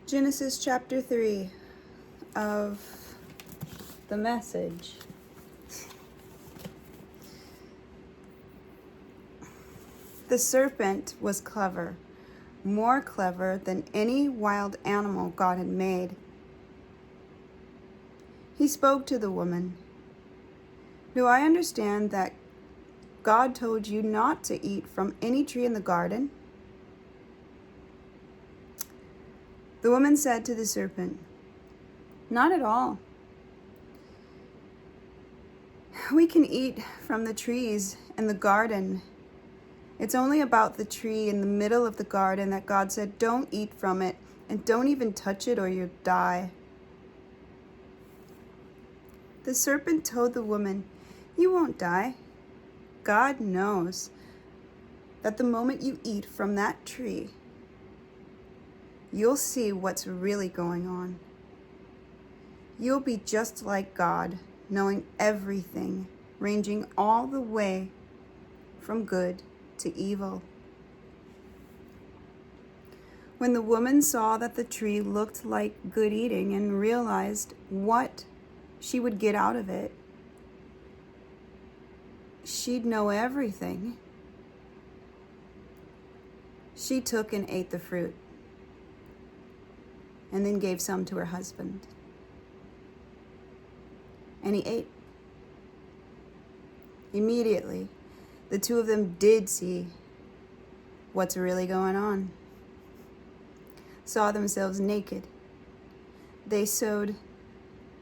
Genesis chapter 3 of the Message. The serpent was clever, more clever than any wild animal God had made. He spoke to the woman. Do I understand that God told you not to eat from any tree in the garden? The woman said to the serpent, Not at all. We can eat from the trees in the garden. It's only about the tree in the middle of the garden that God said, don't eat from it and don't even touch it or you'll die. The serpent told the woman, You won't die. God knows that the moment you eat from that tree, you'll see what's really going on. You'll be just like God, knowing everything, ranging all the way from good to evil. When the woman saw that the tree looked like good eating and realized what she would get out of it, she'd know everything. She took and ate the fruit, and then gave some to her husband. And he ate. Immediately, the two of them did see what's really going on. Saw themselves naked. They sewed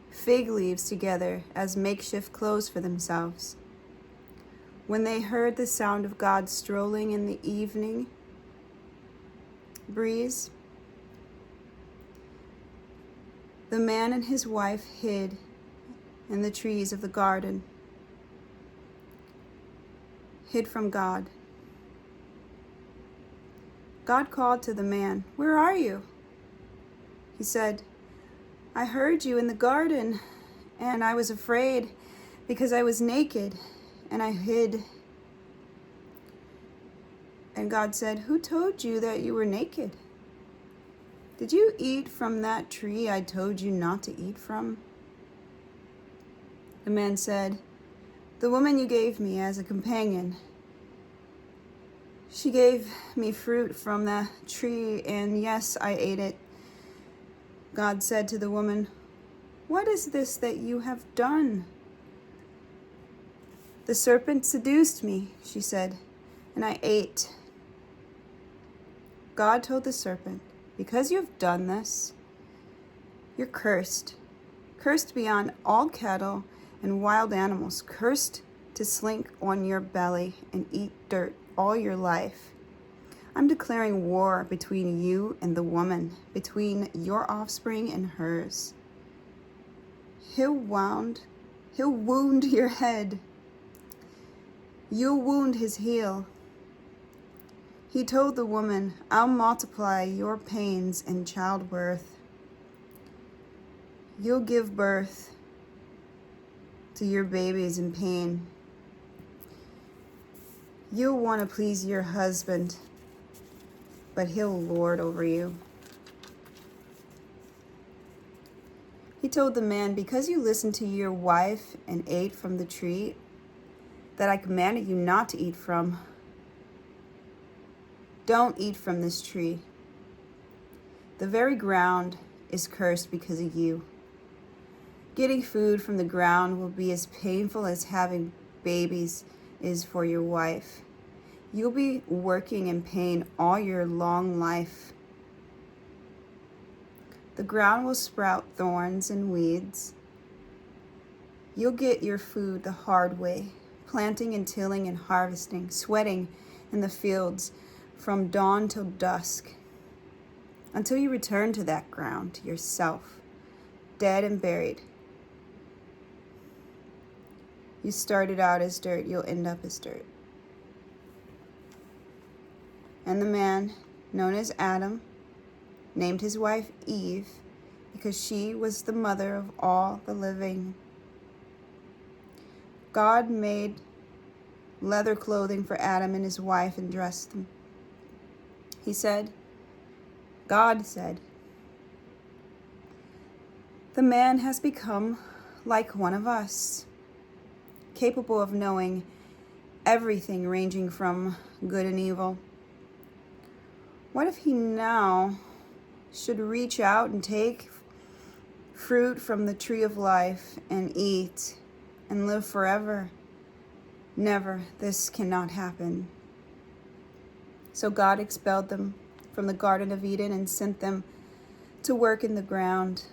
fig leaves together as makeshift clothes for themselves. When they heard the sound of God strolling in the evening breeze, the man and his wife hid in the trees of the garden, hid from God. God called to the man, Where are you? He said, I heard you in the garden, and I was afraid because I was naked, and I hid. And God said, Who told you that you were naked? Did you eat from that tree I told you not to eat from? The man said, The woman you gave me as a companion. She gave me fruit from the tree, and yes, I ate it. God said to the woman, What is this that you have done? The serpent seduced me, she said, and I ate. God told the serpent, Because you have done this, you're cursed. Cursed beyond all cattle and wild animals, cursed to slink on your belly and eat dirt all your life. I'm declaring war between you and the woman, between your offspring and hers. He'll wound your head. You'll wound his heel. He told the woman, I'll multiply your pains in childbirth. You'll give birth to your babies in pain. You'll want to please your husband, but he'll lord over you. He told the man, Because you listened to your wife and ate from the tree that I commanded you not to eat from, don't eat from this tree. The very ground is cursed because of you. Getting food from the ground will be as painful as having babies is for your wife. You'll be working in pain all your long life. The ground will sprout thorns and weeds. You'll get your food the hard way, planting and tilling and harvesting, sweating in the fields from dawn till dusk, until you return to that ground yourself, dead and buried. You started out as dirt, you'll end up as dirt. And the man, known as Adam, named his wife Eve because she was the mother of all the living. God made leather clothing for Adam and his wife and dressed them. God said, The man has become like one of us, capable of knowing everything ranging from good and evil. What if he now should reach out and take fruit from the tree of life and eat and live forever? Never. This cannot happen. So God expelled them from the Garden of Eden and sent them to work in the ground,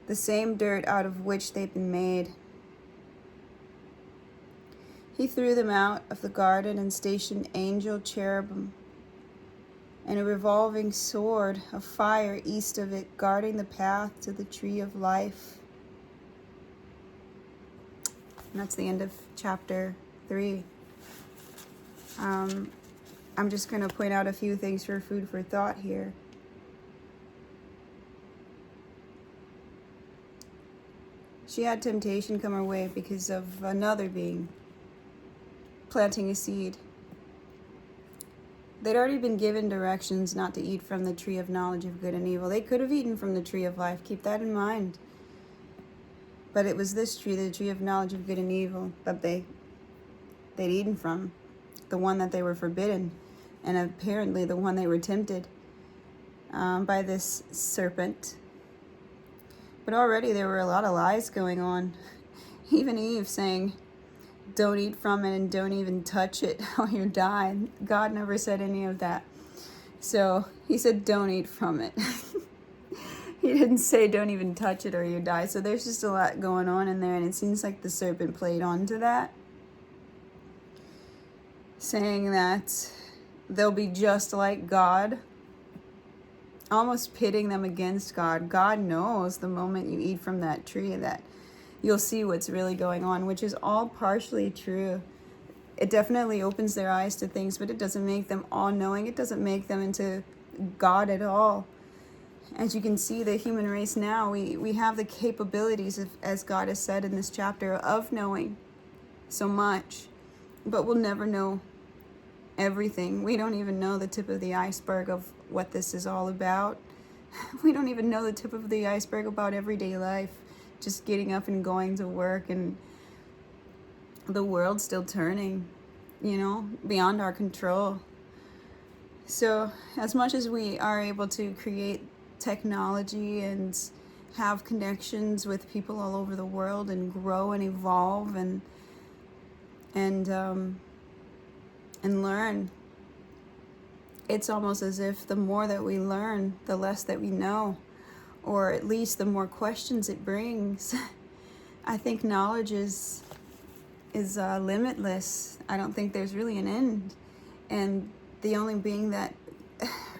the same dirt out of which they've been made. He threw them out of the garden and stationed angel cherubim and a revolving sword of fire east of it, guarding the path to the tree of life. And that's the end of chapter 3. I'm just going to point out a few things for food for thought here. She had temptation come her way because of another being planting a seed. They'd already been given directions not to eat from the tree of knowledge of good and evil. They could have eaten from the tree of life. Keep that in mind. But it was this tree, the tree of knowledge of good and evil, that they'd eaten from, the one that they were forbidden, and apparently the one they were tempted by this serpent. But already there were a lot of lies going on. Even Eve saying, don't eat from it and don't even touch it or you die. God never said any of that. So he said, don't eat from it. He didn't say don't even touch it or you die. So there's just a lot going on in there, and it seems like the serpent played onto that, saying that they'll be just like God, almost pitting them against God. God knows the moment you eat from that tree that you'll see what's really going on, which is all partially true. It definitely opens their eyes to things, but it doesn't make them all-knowing. It doesn't make them into God at all. As you can see, the human race now, we have the capabilities, of, as God has said in this chapter, of knowing so much, but we'll never know everything. We don't even know the tip of the iceberg of what this is all about. We don't even know the tip of the iceberg about everyday life, just getting up and going to work, and the world still turning, beyond our control. So as much as we are able to create technology and have connections with people all over the world and grow and evolve and learn, it's almost as if the more that we learn, the less that we know, or at least the more questions it brings. I think knowledge is limitless. I don't think there's really an end, and the only being that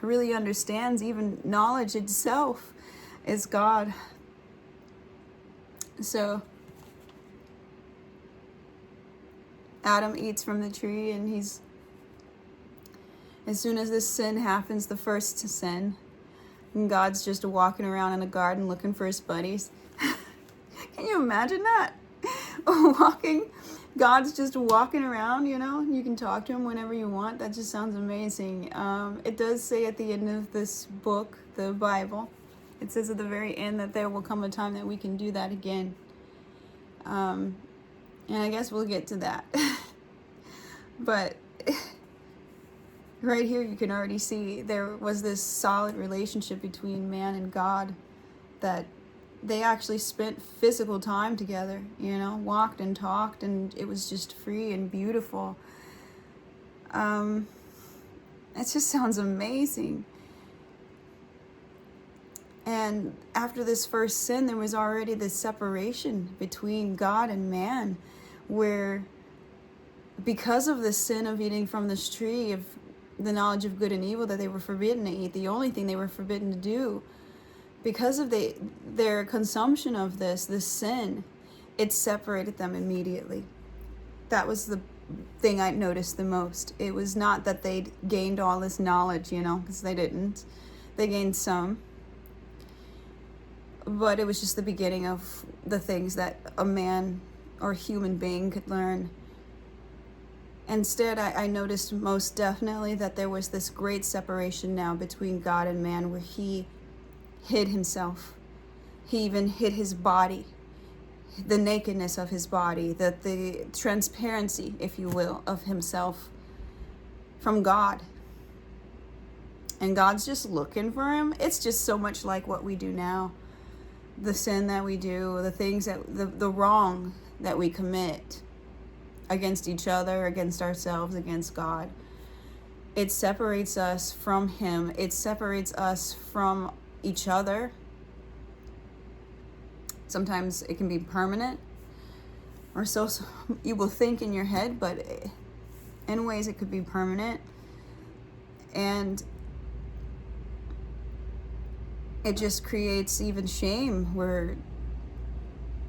really understands even knowledge itself is God. So Adam eats from the tree, and as soon as this sin happens, the first sin, and God's just walking around in the garden looking for his buddies. Can you imagine that? God's just walking around, you can talk to him whenever you want. That just sounds amazing. It does say at the end of this book, the Bible, it says at the very end that there will come a time that we can do that again. And I guess we'll get to that. But right here you can already see there was this solid relationship between man and God, that they actually spent physical time together, walked and talked, and it was just free and beautiful. It just sounds amazing. And after this first sin, there was already this separation between God and man, where because of the sin of eating from this tree of the knowledge of good and evil that they were forbidden to eat, the only thing they were forbidden to do, because of their consumption of this sin, it separated them immediately. That was the thing I noticed the most. It was not that they'd gained all this knowledge, because they didn't. They gained some. But it was just the beginning of the things that a man or human being could learn. Instead, I noticed most definitely that there was this great separation now between God and man, where he hid himself. He even hid his body, the nakedness of his body, the transparency, if you will, of himself from God. And God's just looking for him. It's just so much like what we do now. The sin that we do, the things that, the wrong that we commit against each other, against ourselves, against God. It separates us from him. It separates us from each other. Sometimes it can be permanent, or so you will think in your head, but in ways it could be permanent. And it just creates even shame, where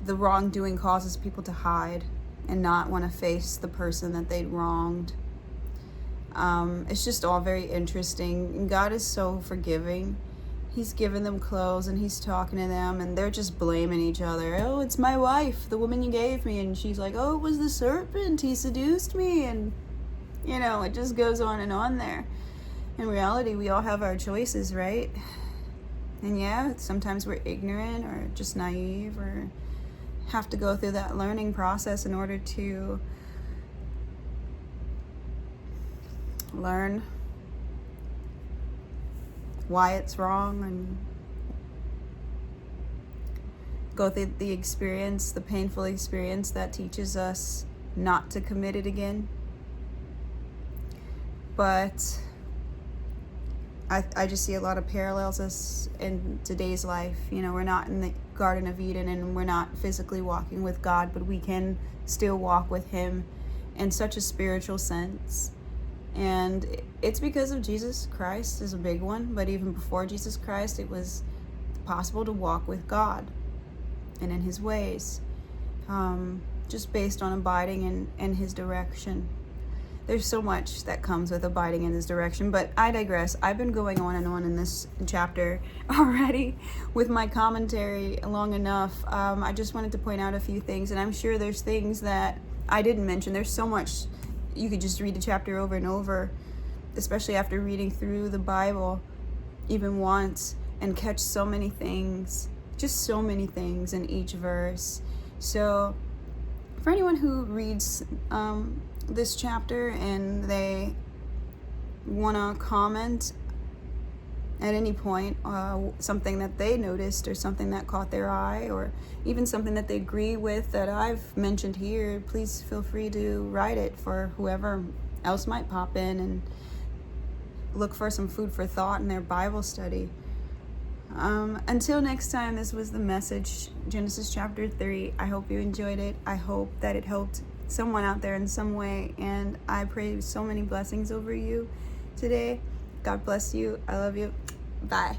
the wrongdoing causes people to hide and not want to face the person that they'd wronged. It's just all very interesting. And God is so forgiving. He's giving them clothes and he's talking to them, and they're just blaming each other. Oh, it's my wife, the woman you gave me. And she's like, oh, it was the serpent. He seduced me. And, you know, it just goes on and on there. In reality, we all have our choices, right? And yeah, sometimes we're ignorant or just naive, or have to go through that learning process in order to learn why it's wrong, and go through the experience, the painful experience that teaches us not to commit it again. But I just see a lot of parallels in today's life. You know, we're not in the Garden of Eden, and we're not physically walking with God, but we can still walk with him in such a spiritual sense. And it's because of Jesus Christ is a big one, but even before Jesus Christ, it was possible to walk with God and in his ways, just based on abiding in his direction. There's so much that comes with abiding in his direction, but I digress. I've been going on and on in this chapter already with my commentary long enough. I just wanted to point out a few things, and I'm sure there's things that I didn't mention. There's so much. You could just read the chapter over and over, especially after reading through the Bible even once, and catch so many things, just so many things in each verse. So for anyone who reads this chapter and they want to comment at any point, something that they noticed or something that caught their eye, or even something that they agree with that I've mentioned here, please feel free to write it for whoever else might pop in and look for some food for thought in their Bible study. Until next time, this was the message, Genesis chapter 3. I hope you enjoyed it. I hope that it helped someone out there in some way, and I pray so many blessings over you today. God bless you. I love you. Bye.